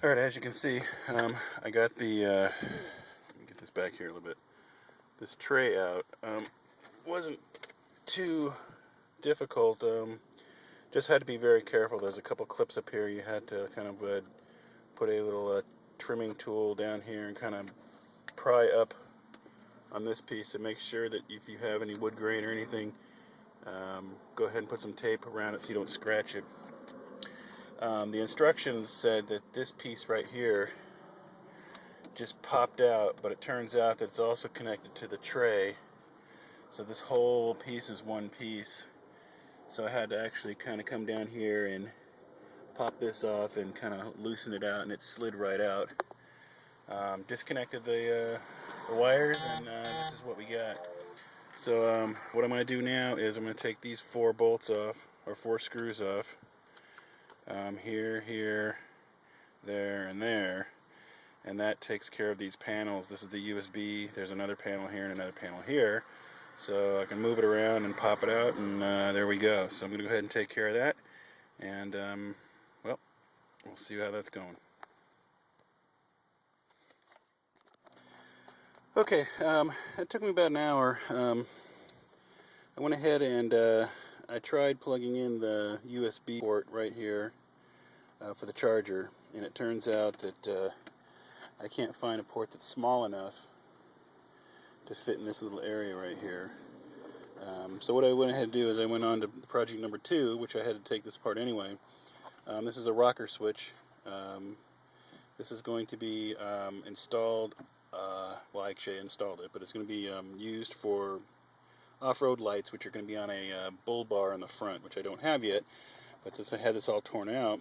Alright, as you can see, I got the, let me get this back here a little bit, this tray out. Wasn't too difficult, just had to be very careful. There's a couple clips up here. You had to kind of put a little trimming tool down here and kind of pry up on this piece to make sure that if you have any wood grain or anything, go ahead and put some tape around it so you don't scratch it. The instructions said that this piece right here just popped out, but it turns out that it's also connected to the tray. So this whole piece is one piece. So I had to actually kind of come down here and pop this off and kind of loosen it out, and it slid right out. Disconnected the wires, and this is what we got. So what I'm going to do now is I'm going to take these 4 bolts off, or 4 screws off. Here, here, there, and there. And that takes care of these panels. This is the USB. There's another panel here and another panel here. So I can move it around and pop it out, and there we go. So I'm going to go ahead and take care of that. And, well, we'll see how that's going. Okay, it took me about an hour. I went ahead and I tried plugging in the USB port right here for the charger, and it turns out that I can't find a port that's small enough to fit in this little area right here. So what I went ahead to do is I went on to project number 2, which I had to take this apart anyway. This is a rocker switch. This is going to be installed, well, actually I installed it, but it's going to be used for off-road lights, which are going to be on a bull bar in the front, which I don't have yet. But since I had this all torn out,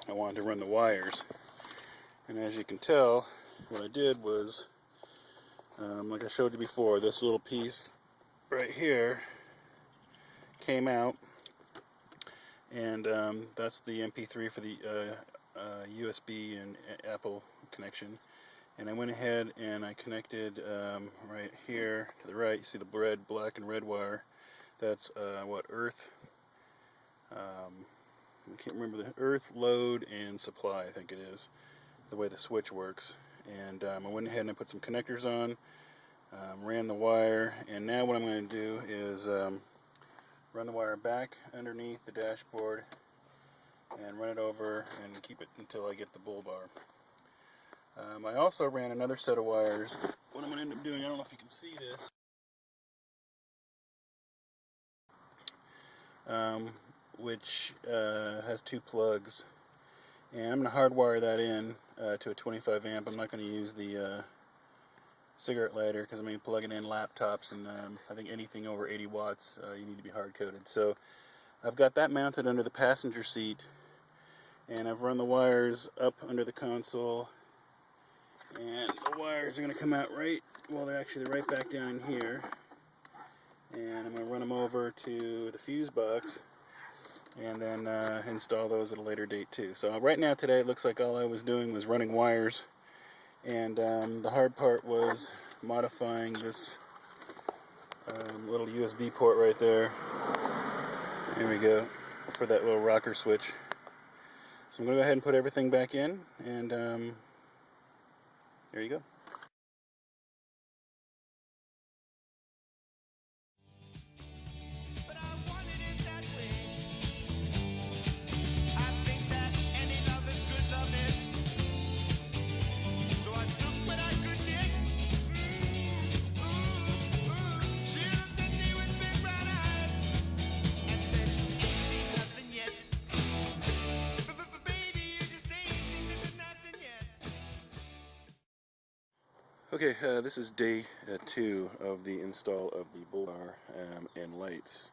I wanted to run the wires. And as you can tell, what I did was, like I showed you before, this little piece right here came out, and that's the MP3 for the USB and Apple connection. And I went ahead and I connected right here to the right. You see the red, black, and red wire. That's what, earth? I can't remember the earth, load, and supply, I think it is, the way the switch works. And I went ahead and I put some connectors on, ran the wire, and now what I'm going to do is run the wire back underneath the dashboard and run it over and keep it until I get the bull bar. I also ran another set of wires. What I'm going to end up doing, I don't know if you can see this, which has 2 plugs, and I'm going to hardwire that in to a 25 amp. I'm not going to use the cigarette lighter because I'm going to plug it in laptops, and I think anything over 80 watts you need to be hard coded. So I've got that mounted under the passenger seat, and I've run the wires up under the console, and the wires are going to come out right, well, they're actually right back down in here, and I'm going to run them over to the fuse box and then install those at a later date too. So right now today it looks like all I was doing was running wires, and the hard part was modifying this little USB port right there. There we go, for that little rocker switch. So I'm going to go ahead and put everything back in, and there you go. Okay, this is day 2 of the install of the bull bar and lights.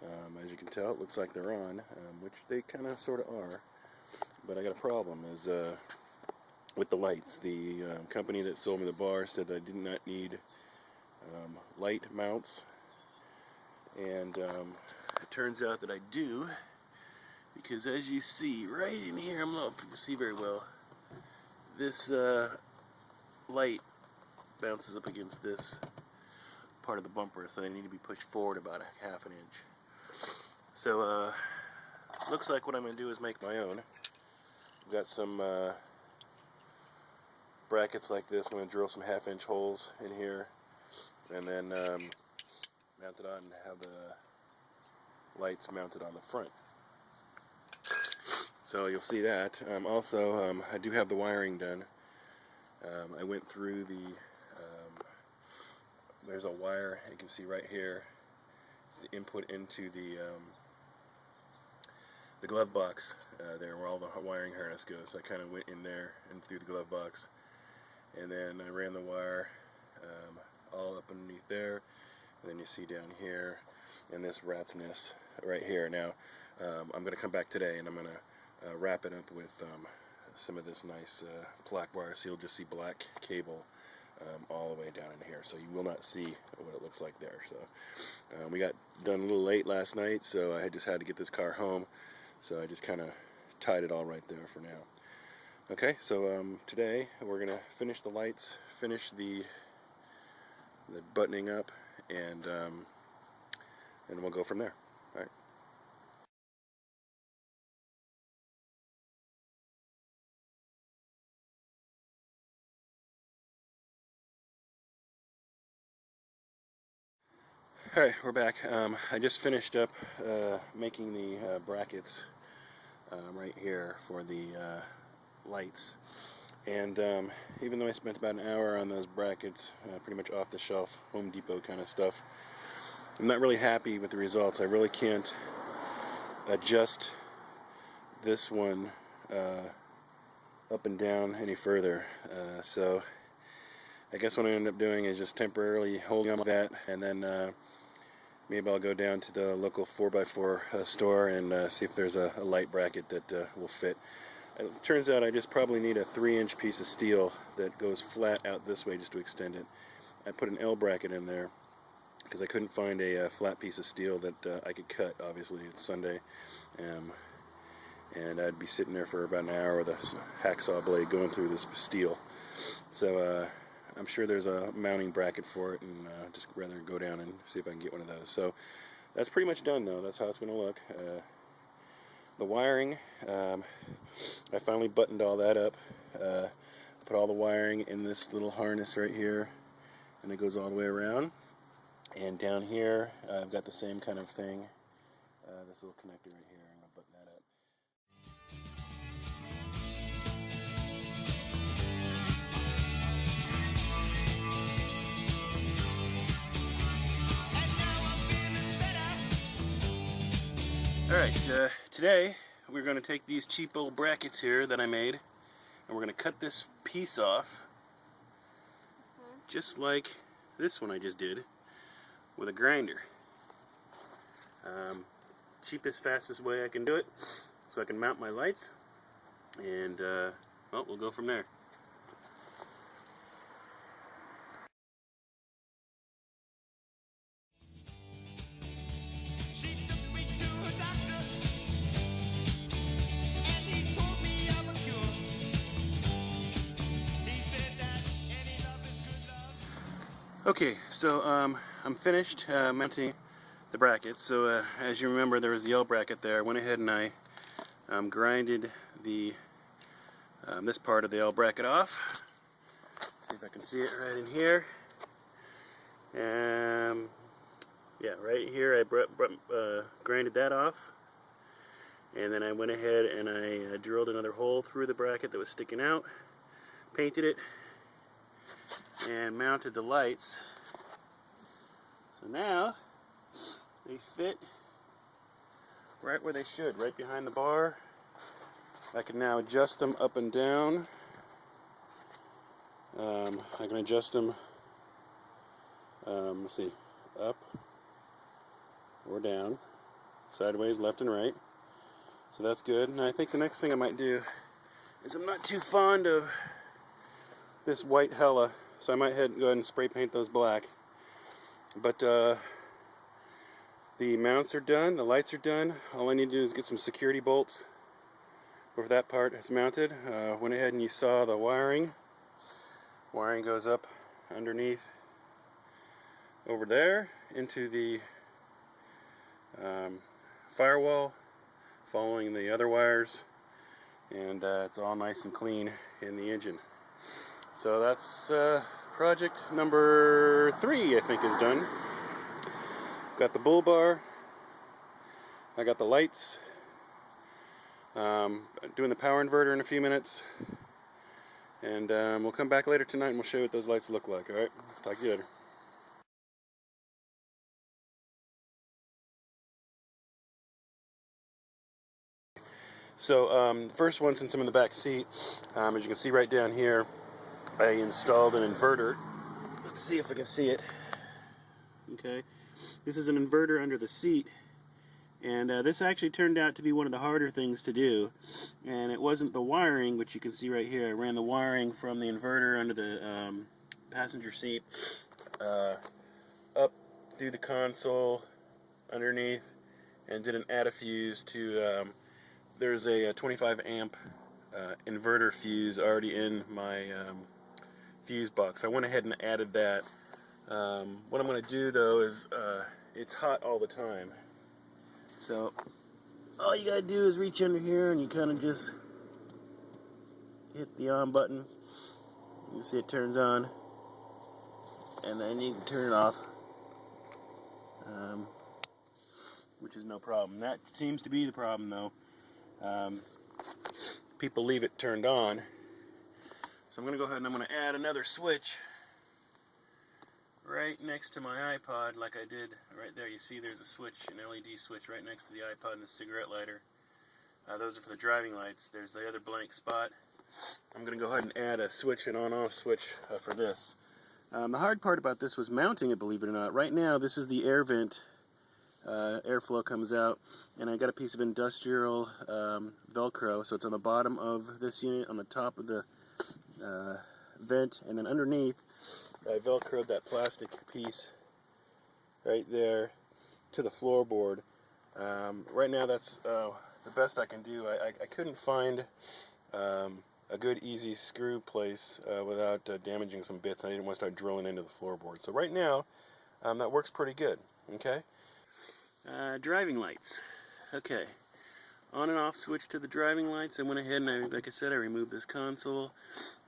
As you can tell, it looks like they're on, which they kind of sort of are. But I got a problem is with the lights. The company that sold me the bar said I did not need light mounts, and it turns out that I do, because as you see right in here, I don't know if you can see very well, this light bounces up against this part of the bumper, so they need to be pushed forward about a half an inch. So looks like what I'm going to do is make my own. I've got some brackets like this. I'm going to drill some 1/2-inch holes in here, and then mount it on and have the lights mounted on the front. So you'll see that. Also, I do have the wiring done. I went through there's a wire you can see right here. It's the input into the glove box there where all the wiring harness goes. So I kind of went in there and through the glove box, and then I ran the wire all up underneath there, and then you see down here and this rat's nest right here. Now I'm going to come back today and I'm going to wrap it up with some of this nice black wire, so you'll just see black cable all the way down in here, so you will not see what it looks like there. So we got done a little late last night, so I just had to get this car home, so I just kind of tied it all right there for now. Okay, so today we're gonna finish the lights, finish the buttoning up, and we'll go from there. All right. Alright, we're back. I just finished up making the brackets right here for the lights, and even though I spent about an hour on those brackets, pretty much off the shelf, Home Depot kind of stuff, I'm not really happy with the results. I really can't adjust this one up and down any further, so I guess what I end up doing is just temporarily holding on like that, and then maybe I'll go down to the local 4x4 store and see if there's a light bracket that will fit. It turns out I just probably need a 3-inch piece of steel that goes flat out this way just to extend it. I put an L bracket in there because I couldn't find a flat piece of steel that I could cut. Obviously it's Sunday, and I'd be sitting there for about an hour with a hacksaw blade going through this steel. So I'm sure there's a mounting bracket for it, and just rather go down and see if I can get one of those. So that's pretty much done, though. That's how it's going to look. The wiring, I finally buttoned all that up. Put all the wiring in this little harness right here, and it goes all the way around. And down here, I've got the same kind of thing. This little connector right here. I'm going to button that up. Alright, today we're going to take these cheap old brackets here that I made, and we're going to cut this piece off, just like this one I just did, with a grinder. Cheapest, fastest way I can do it, so I can mount my lights, and well, we'll go from there. Okay, so I'm finished mounting the brackets. So as you remember, there was the L bracket there. I went ahead and I grinded the this part of the L bracket off. See if I can see it right in here. Yeah, right here I grinded that off, and then I went ahead and I drilled another hole through the bracket that was sticking out, painted it, and mounted the lights. So now they fit right where they should, right behind the bar. I can now adjust them up and down. I can adjust them, let's see, up or down, sideways, left and right. So that's good. And I think the next thing I might do is, I'm not too fond of this white hella, so I might go ahead and spray paint those black. But the mounts are done, the lights are done. All I need to do is get some security bolts for that part. It's mounted. Went ahead and you saw the wiring. Wiring goes up underneath over there into the firewall, following the other wires, and it's all nice and clean in the engine. So that's project number 3, I think, is done. Got the bull bar. I got the lights. Doing the power inverter in a few minutes. And we'll come back later tonight and we'll show you what those lights look like. Alright? Talk to you later. So the first one, since I'm in the back seat, as you can see right down here, I installed an inverter. Let's see if I can see it. Okay, this is an inverter under the seat, and this actually turned out to be one of the harder things to do. And it wasn't the wiring, which you can see right here. I ran the wiring from the inverter under the passenger seat up through the console underneath, and did an add a fuse to there's a 25 amp inverter fuse already in my fuse box. I went ahead and added that. What I'm going to do though is it's hot all the time, so all you gotta do is reach under here and you kind of just hit the on button. You can see it turns on, and then you can turn it off, which is no problem. That seems to be the problem though. People leave it turned on. So I'm going to go ahead and I'm going to add another switch right next to my iPod, like I did right there. You see there's a switch, an LED switch right next to the iPod and the cigarette lighter. Those are for the driving lights. There's the other blank spot. I'm going to go ahead and add a switch, an on-off switch for this. The hard part about this was mounting it, believe it or not. Right now this is the air vent. Airflow comes out, and I got a piece of industrial Velcro, so it's on the bottom of this unit, on the top of the vent, and then underneath I Velcroed that plastic piece right there to the floorboard. Right now that's the best I can do. I couldn't find a good easy screw place without damaging some bits, and I didn't want to start drilling into the floorboard. So right now that works pretty good. Okay. Driving lights. Okay, on and off switch to the driving lights. I went ahead and like I said, I removed this console,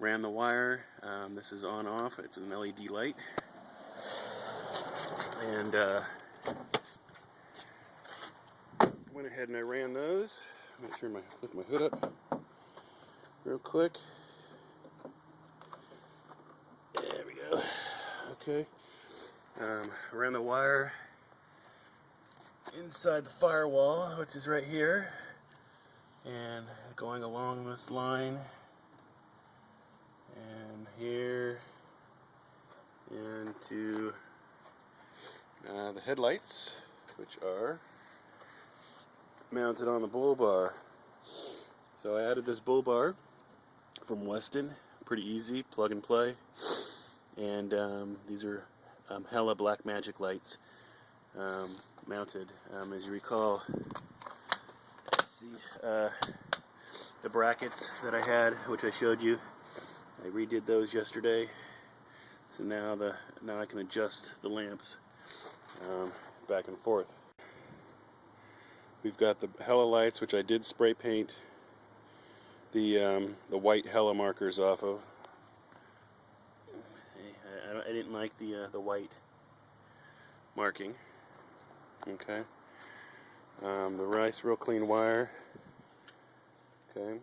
ran the wire. This is on off. It's an LED light, and went ahead and I ran those. Make sure lift my hood up real quick. There we go. Okay, ran the wire inside the firewall, which is right here, and going along this line, and here, and to the headlights, which are mounted on the bull bar. So I added this bull bar from Westin, pretty easy, plug and play, and these are Hella Black Magic lights. Mounted. As you recall, let's see, the brackets that I had, which I showed you, I redid those yesterday. So now I can adjust the lamps back and forth. We've got the Hella lights, which I did spray paint the white Hella markers off of. I didn't like the white marking. Okay, the nice, real clean wire. Okay,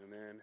and then